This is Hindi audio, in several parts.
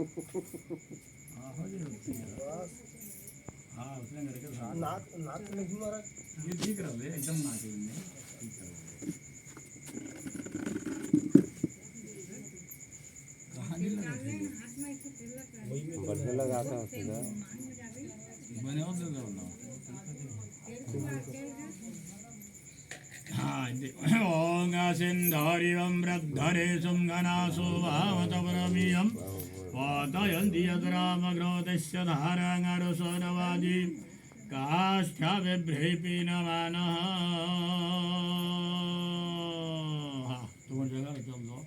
हाँ हो जाएगा। हाँ उसने करके नाक नाक नहीं मारा ये ठीक रहा है एकदम नाक में ठीक रहा कहाँ नहीं लगा थे बढ़ने लगा था सीधा मैंने और दे दो ना हाँ ओंग सिंधरिवं वृद्धरे सुमगनासु भावत परमियं वातयन्ति यद्रामग्रोतस्य धाराङ्गरुसोनवाजी काष्ठविभ्रेपीनमानः हाँ तुम जगह चल दो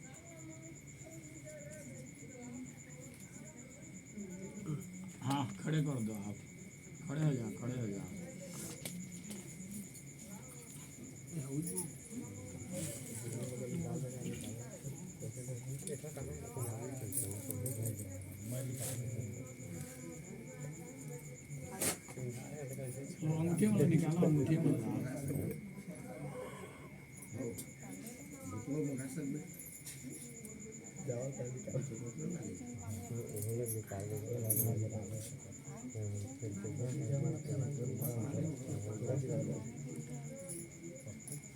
हाँ खड़े कर दो आप खड़े हो जाओ खड़े हो जाओ अंगूठी वाला निकालो अंगूठी वाला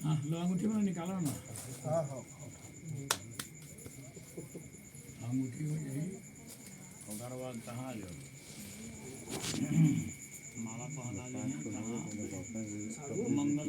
हाँ लो अंगूठी वाला निकालो ना हाँ हाँ अंगूठी हो जाएगी और बाद कहाँ जाओ माला पहना लेंगे कहाँ मंगल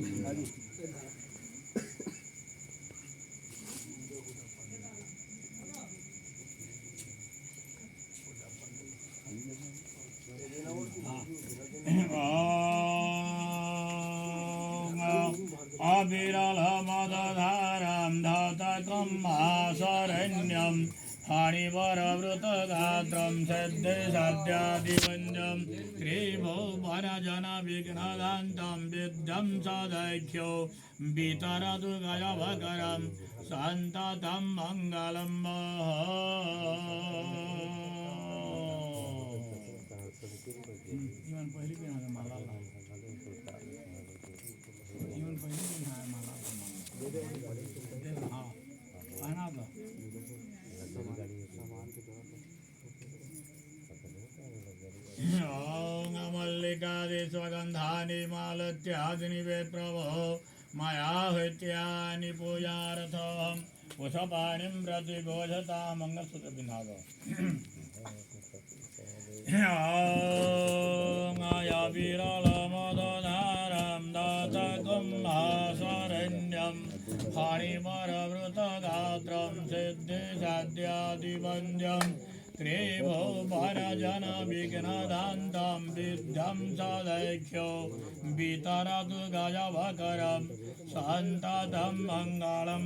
अविरलमदधारां धातकं महाशरण्यं फणिवरवृतगात्रं सिद्धिसाध्यादिवन्द्यं त्रिभुवनजनविघ्नदान्तं विद्धं सदैख्यो वितरतु गजभकरं सन्ततं मङ्गलं पहली भी यहाँ माला जीवन पहले भी यहाँ माला हाँ पहना दो ओम मल्लिकादि स्वगंधानि मालत्यादिनि वेद प्रभो मया हृत्यानि पूजार्थं पुष्पाणिं प्रतिबोधता मंगलसूत्र बिना दो या विरलमदधारां दातकं महाशरण्यं फणिवरवृतगात्रं सिद्धिसाध्यादिवन्द्यं त्रिभुवनजनविघ्नदान्तं विद्धं सदैख्यो वितरतु गजभकरं सन्ततं मङ्गलं